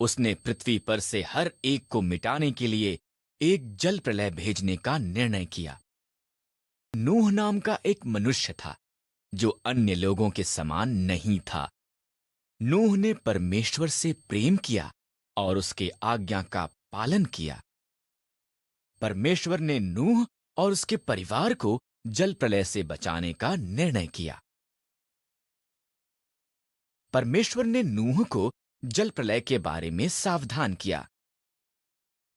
उसने पृथ्वी पर से हर एक को मिटाने के लिए एक जल प्रलय भेजने का निर्णय किया। नूह नाम का एक मनुष्य था जो अन्य लोगों के समान नहीं था। नूह ने परमेश्वर से प्रेम किया और उसके आज्ञा का पालन किया। परमेश्वर ने नूह और उसके परिवार को जल प्रलय से बचाने का निर्णय किया। परमेश्वर ने नूह को जल प्रलय के बारे में सावधान किया।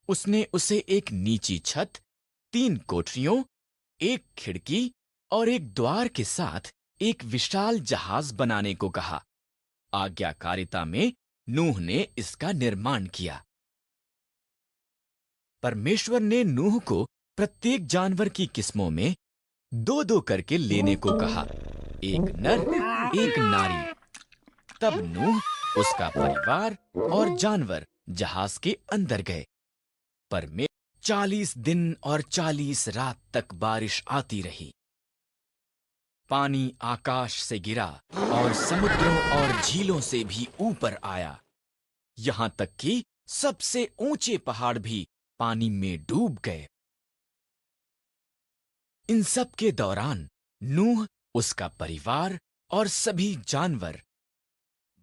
उसने उसे एक नीची छत, 3 कोठरियों, एक खिड़की और एक द्वार के साथ एक विशाल जहाज बनाने को कहा। आज्ञाकारिता में नूह ने इसका निर्माण किया। परमेश्वर ने नूह को प्रत्येक जानवर की किस्मों में 2-2 करके लेने को कहा, एक नर, एक नारी। तब नूह, उसका परिवार और जानवर जहाज के अंदर गए। पर में 40 दिन और 40 रात तक बारिश आती रही। पानी आकाश से गिरा और समुद्रों और झीलों से भी ऊपर आया, यहां तक कि सबसे ऊंचे पहाड़ भी पानी में डूब गए। इन सब के दौरान नूह, उसका परिवार और सभी जानवर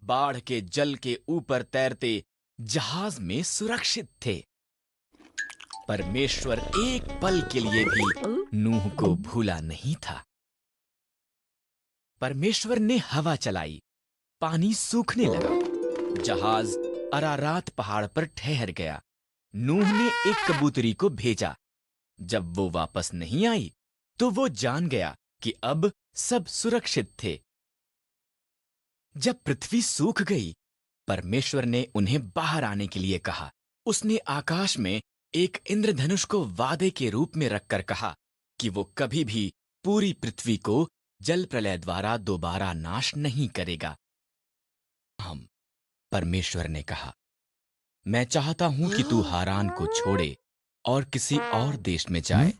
बाढ़ के जल के ऊपर तैरते जहाज में सुरक्षित थे। परमेश्वर एक पल के लिए भी नूह को भूला नहीं था। परमेश्वर ने हवा चलाई, पानी सूखने लगा, जहाज अरारात पहाड़ पर ठहर गया। नूह ने एक कबूतरी को भेजा। जब वो वापस नहीं आई, तो वो जान गया कि अब सब सुरक्षित थे। जब पृथ्वी सूख गई, परमेश्वर ने उन्हें बाहर आने के लिए कहा। उसने आकाश में एक इंद्रधनुष को वादे के रूप में रखकर कहा कि वो कभी भी पूरी पृथ्वी को जल प्रलय द्वारा दोबारा नाश नहीं करेगा। परमेश्वर ने कहा, मैं चाहता हूं कि तू हारान को छोड़े और किसी और देश में जाए।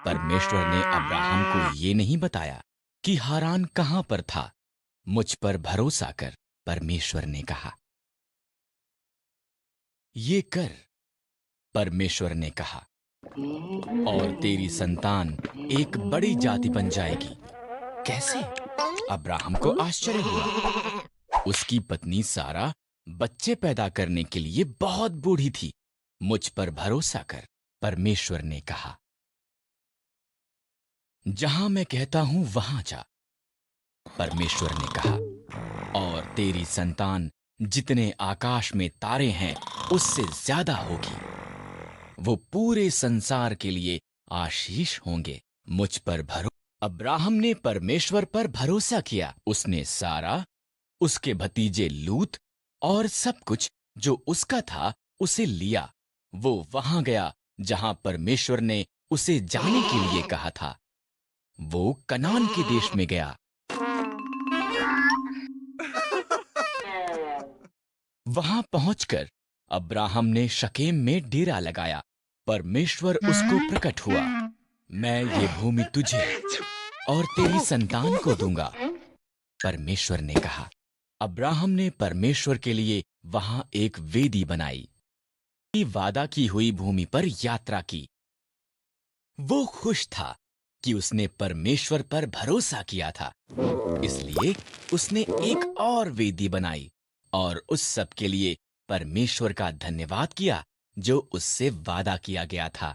परमेश्वर ने अब्राहम को ये नहीं बताया कि हारान कहां पर था। मुझ पर भरोसा कर, परमेश्वर ने कहा। ये कर, परमेश्वर ने कहा, और तेरी संतान एक बड़ी जाति बन जाएगी। कैसे? अब्राहम को आश्चर्य हुआ। उसकी पत्नी सारा बच्चे पैदा करने के लिए बहुत बूढ़ी थी। मुझ पर भरोसा कर, परमेश्वर ने कहा। जहां मैं कहता हूं वहां जा, परमेश्वर ने कहा, और तेरी संतान जितने आकाश में तारे हैं उससे ज्यादा होगी। वो पूरे संसार के लिए आशीष होंगे। मुझ पर अब्राहम ने परमेश्वर पर भरोसा किया। उसने सारा, उसके भतीजे लूत और सब कुछ जो उसका था उसे लिया। वो वहां गया जहां परमेश्वर ने उसे जाने के लिए कहा था। वो कनान के देश में गया। वहां पहुंचकर अब्राहम ने शकेम में डेरा लगाया। परमेश्वर उसको प्रकट हुआ। मैं ये भूमि तुझे और तेरी संतान को दूंगा, परमेश्वर ने कहा। अब्राहम ने परमेश्वर के लिए वहां एक वेदी बनाई। वादा की हुई भूमि पर यात्रा की। वो खुश था कि उसने परमेश्वर पर भरोसा किया था, इसलिए उसने एक और वेदी बनाई और उस सब के लिए परमेश्वर का धन्यवाद किया जो उससे वादा किया गया था।